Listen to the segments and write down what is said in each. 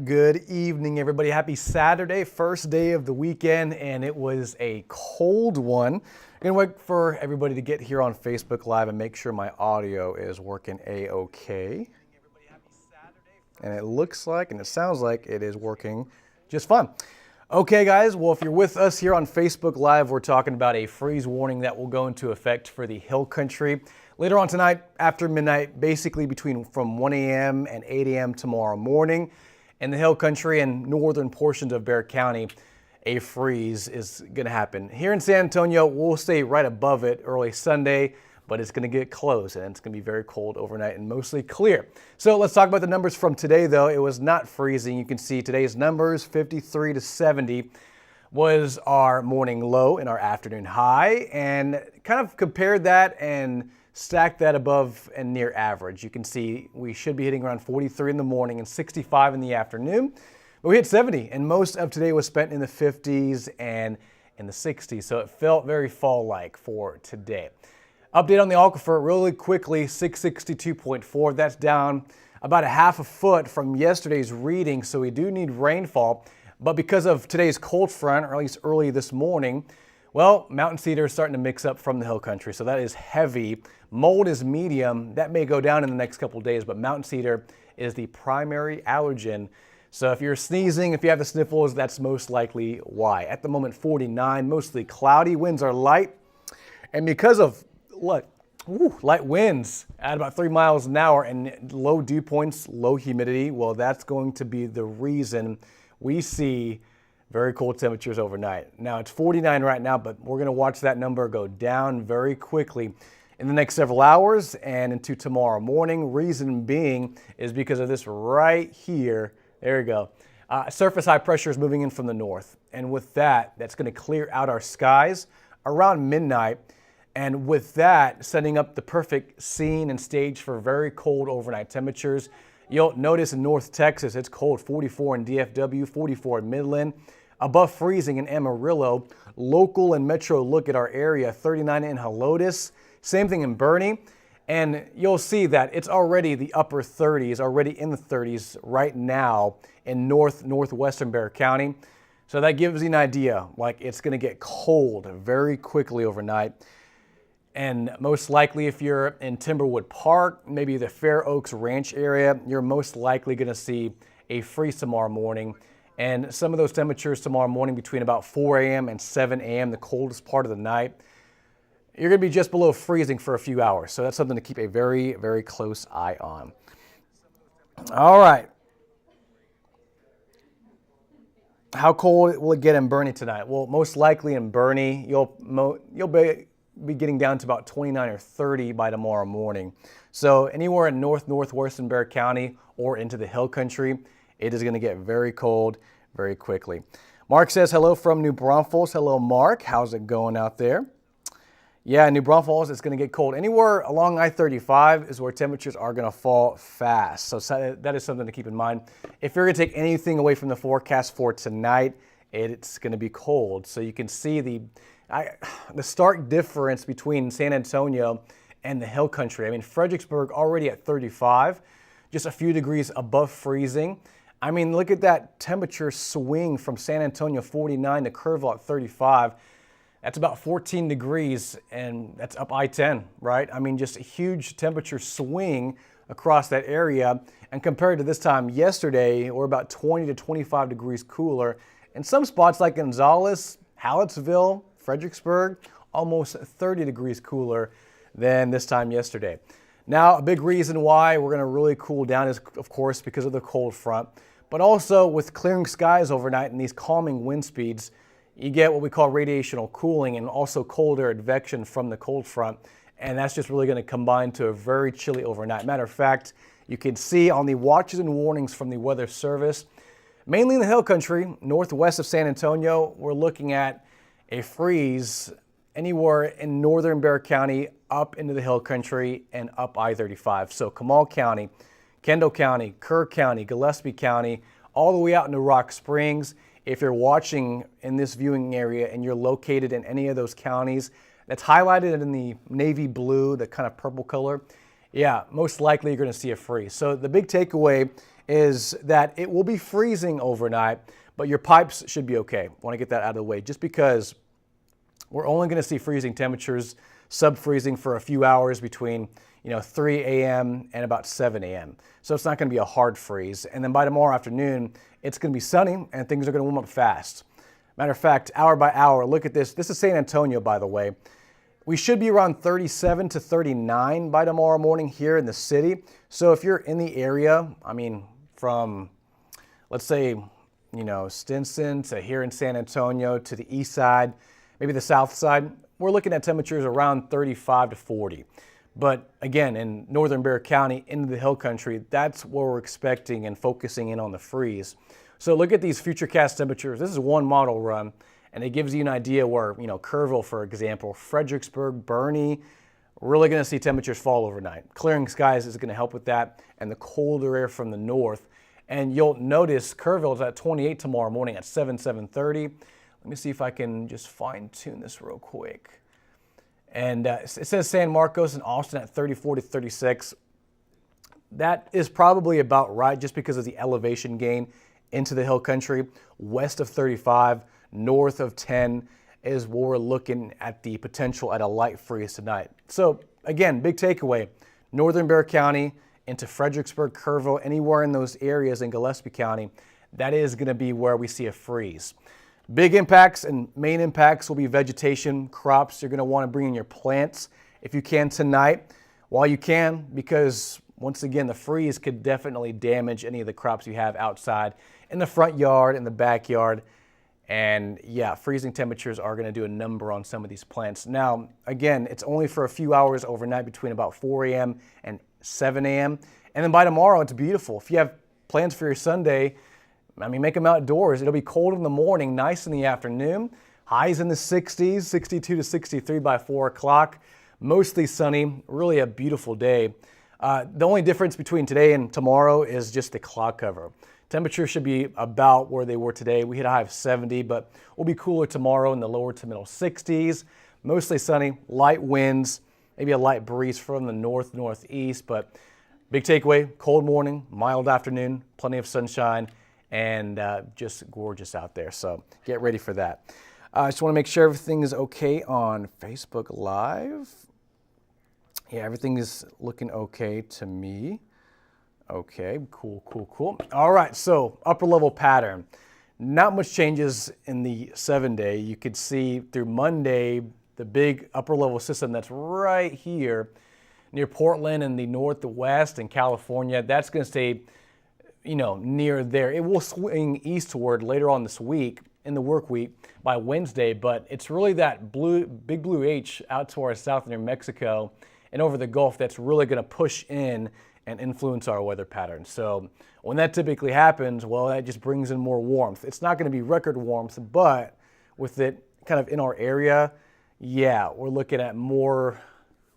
Good evening, everybody. Happy Saturday, first day of the weekend, and it was a cold one. I'm gonna wait for everybody to get here on Facebook Live and make sure my audio is working a-okay. And it looks like, and it sounds like it is working just fine. Okay, guys, well, if you're with us here on Facebook Live, we're talking about a freeze warning that will go into effect for the Hill Country later on tonight after midnight, basically from 1 a.m. and 8 a.m. tomorrow morning. In the Hill Country and northern portions of Bexar County, a freeze is going to happen. Here in San Antonio, we'll stay right above it early Sunday, but it's going to get close and it's going to be very cold overnight and mostly clear. So let's talk about the numbers from today, though. It was not freezing. You can see today's numbers, 53 to 70 was our morning low and our afternoon high, and kind of compared that and stack that above and near average. You can see we should be hitting around 43 in the morning and 65 in the afternoon, but we hit 70, and most of today was spent in the 50s and in the 60s, so it felt very fall-like for today. Update on the aquifer really quickly, 662.4. That's down about a half a foot from yesterday's reading, so we do need rainfall, but because of today's cold front, or at least early this morning, well, mountain cedar is starting to mix up from the Hill Country, so that is heavy. Mold is medium. That may go down in the next couple of days, but mountain cedar is the primary allergen. So if you're sneezing, if you have the sniffles, that's most likely why. At the moment, 49, mostly cloudy. Winds are light. And because of light winds at about 3 miles an hour and low dew points, low humidity, well, that's going to be the reason we see very cold temperatures overnight. Now it's 49 right now, but we're going to watch that number go down very quickly in the next several hours and into tomorrow morning. Reason being is because of this right here. There you go. Surface high pressure is moving in from the north. And with that, that's going to clear out our skies around midnight. And with that, setting up the perfect scene and stage for very cold overnight temperatures. You'll notice in North Texas, it's cold, 44 in DFW, 44 in Midland. Above freezing in Amarillo. Local and metro look at our area, 39 in Helotes. Same thing in Bernie. And you'll see that it's already the upper 30s, already in the 30s right now in northwestern Bexar County. So that gives you an idea, like it's going to get cold very quickly overnight. And most likely if you're in Timberwood Park, maybe the Fair Oaks Ranch area, you're most likely going to see a freeze tomorrow morning. And some of those temperatures tomorrow morning between about 4 a.m. and 7 a.m., the coldest part of the night, you're going to be just below freezing for a few hours. So that's something to keep a very, very close eye on. All right. How cold will it get in Bernie tonight? Well, most likely in Bernie, you'll be be getting down to about 29 or 30 by tomorrow morning. So anywhere in northwestern Bexar County or into the hill country, it is going to get very cold very quickly. Mark says hello from New Braunfels. Hello, Mark. How's it going out there? Yeah, New Braunfels, it's going to get cold. Anywhere along I-35 is where temperatures are going to fall fast. So that is something to keep in mind. If you're going to take anything away from the forecast for tonight, it's going to be cold. So you can see the stark difference between San Antonio and the hill country. I mean, Fredericksburg already at 35, just a few degrees above freezing. I mean, look at that temperature swing from San Antonio 49 to Kerrville at 35. That's about 14 degrees, and that's up I-10, right? I mean, just a huge temperature swing across that area. And compared to this time yesterday, we're about 20 to 25 degrees cooler. In some spots like Gonzales, Hallettsville, Fredericksburg, almost 30 degrees cooler than this time yesterday. Now, a big reason why we're going to really cool down is, of course, because of the cold front, but also with clearing skies overnight and these calming wind speeds, you get what we call radiational cooling and also cold air advection from the cold front. And that's just really going to combine to a very chilly overnight. Matter of fact, you can see on the watches and warnings from the Weather Service, mainly in the hill country, northwest of San Antonio, we're looking at a freeze anywhere in northern Bexar County up into the hill country and up I-35. So Comal County, Kendall County, Kerr County, Gillespie County, all the way out into Rock Springs. If you're watching in this viewing area and you're located in any of those counties, that's highlighted in the navy blue, the kind of purple color, yeah, most likely you're going to see a freeze. So the big takeaway is that it will be freezing overnight, but your pipes should be okay. I want to get that out of the way just because we're only going to see freezing temperatures, sub-freezing for a few hours between 3 a.m. and about 7 a.m. So it's not going to be a hard freeze. And then by tomorrow afternoon, it's going to be sunny and things are going to warm up fast. Matter of fact, hour by hour, look at this. This is San Antonio, by the way. We should be around 37 to 39 by tomorrow morning here in the city. So if you're in the area, I mean, from, let's say, Stinson to here in San Antonio to the east side, maybe the south side, we're looking at temperatures around 35 to 40. But again, in northern Bexar County, into the hill country, that's where we're expecting and focusing in on the freeze. So look at these futurecast temperatures. This is one model run, and it gives you an idea where, Kerrville, for example, Fredericksburg, Bernie, really going to see temperatures fall overnight. Clearing skies is going to help with that, and the colder air from the north. And you'll notice Kerrville is at 28 tomorrow morning at 7:30. Let me see if I can just fine-tune this real quick. And it says San Marcos and Austin at 34 to 36. That is probably about right just because of the elevation gain into the hill country. West of 35, north of 10 is where we're looking at the potential at a light freeze tonight. So again, big takeaway, northern Bexar County into Fredericksburg, Kerrville, anywhere in those areas in Gillespie County, that is going to be where we see a freeze. Big impacts and main impacts will be vegetation, crops. You're going to want to bring in your plants if you can tonight while you can, because once again, the freeze could definitely damage any of the crops you have outside in the front yard, in the backyard. And yeah, freezing temperatures are going to do a number on some of these plants. Now, again, it's only for a few hours overnight between about 4 a.m. and 7 a.m. And then by tomorrow, it's beautiful. If you have plans for your Sunday, make them outdoors. It'll be cold in the morning, nice in the afternoon. Highs in the 60s, 62 to 63 by 4 o'clock. Mostly sunny, really a beautiful day. The only difference between today and tomorrow is just the cloud cover. Temperatures should be about where they were today. We hit a high of 70, but we'll be cooler tomorrow in the lower to middle 60s. Mostly sunny, light winds, maybe a light breeze from the northeast, but big takeaway, cold morning, mild afternoon, plenty of sunshine, and just gorgeous out there. So get ready for that. I just want to make sure everything is okay on Facebook Live. Yeah, everything is looking okay to me. Okay, cool. All right, so upper level pattern. Not much changes in the 7-day. You could see through Monday, the big upper level system that's right here near Portland and the northwest and California, that's going to stay near there. It will swing eastward later on this week, in the work week by Wednesday, but it's really that big blue H out to our south near Mexico and over the Gulf that's really going to push in and influence our weather patterns. So when that typically happens, well, that just brings in more warmth. It's not going to be record warmth, but with it kind of in our area, yeah, we're looking at more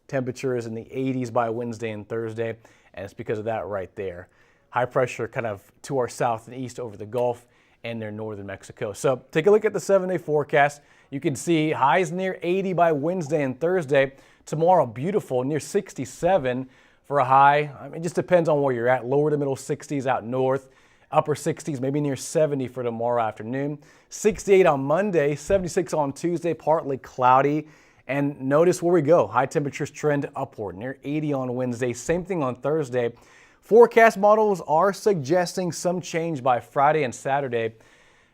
temperatures in the 80s by Wednesday and Thursday, and it's because of that right there. High pressure kind of to our south and east over the Gulf and near northern Mexico. So take a look at the 7-day forecast. You can see highs near 80 by Wednesday and Thursday. Tomorrow, beautiful, near 67 for a high. I mean, it just depends on where you're at. Lower to middle 60s out north, upper 60s, maybe near 70 for tomorrow afternoon. 68 on Monday, 76 on Tuesday, partly cloudy. And notice where we go. High temperatures trend upward, near 80 on Wednesday. Same thing on Thursday. Forecast models are suggesting some change by Friday and Saturday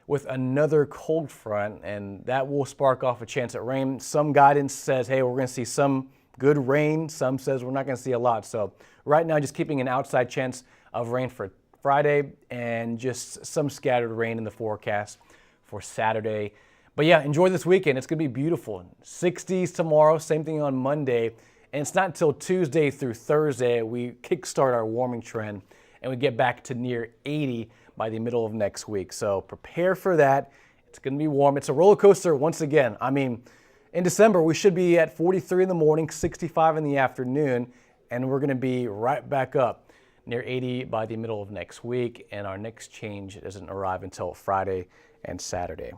with another cold front, and that will spark off a chance at rain. Some guidance says, hey, we're going to see some good rain. Some says we're not going to see a lot. So right now, just keeping an outside chance of rain for Friday and just some scattered rain in the forecast for Saturday. But yeah, enjoy this weekend. It's going to be beautiful. 60s tomorrow, same thing on Monday. And it's not until Tuesday through Thursday we kickstart our warming trend and we get back to near 80 by the middle of next week. So prepare for that. It's going to be warm. It's a roller coaster once again. I mean, in December, we should be at 43 in the morning, 65 in the afternoon, and we're going to be right back up near 80 by the middle of next week. And our next change doesn't arrive until Friday and Saturday.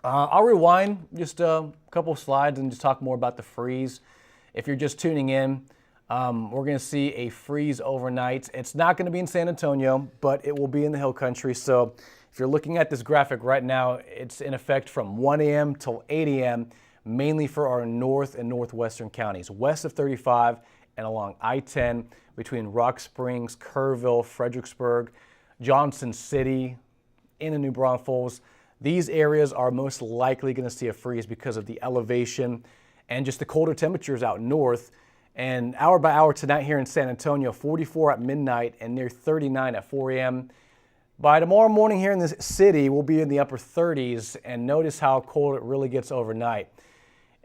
I'll rewind just a couple slides and just talk more about the freeze. If you're just tuning in, we're going to see a freeze overnight. It's not going to be in San Antonio, but it will be in the Hill Country. So if you're looking at this graphic right now, it's in effect from 1 a.m. till 8 a.m., mainly for our north and northwestern counties, west of 35 and along I-10 between Rock Springs, Kerrville, Fredericksburg, Johnson City, into New Braunfels. These areas are most likely going to see a freeze because of the elevation and just the colder temperatures out north. And hour by hour tonight here in San Antonio, 44 at midnight and near 39 at 4 a.m. By tomorrow morning here in the city, we'll be in the upper 30s, and notice how cold it really gets overnight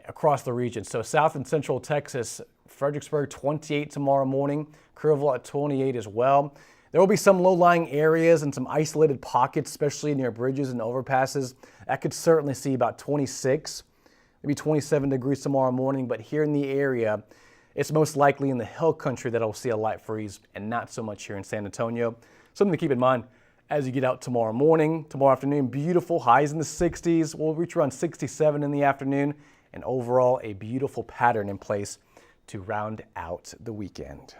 across the region. So south and central Texas, Fredericksburg 28 tomorrow morning, Kerrville at 28 as well. There will be some low-lying areas and some isolated pockets, especially near bridges and overpasses. That could certainly see about 26, maybe 27 degrees tomorrow morning, but here in the area, it's most likely in the Hill Country that I'll see a light freeze and not so much here in San Antonio. Something to keep in mind as you get out tomorrow morning. Tomorrow afternoon, beautiful, highs in the 60s. We'll reach around 67 in the afternoon, and overall a beautiful pattern in place to round out the weekend.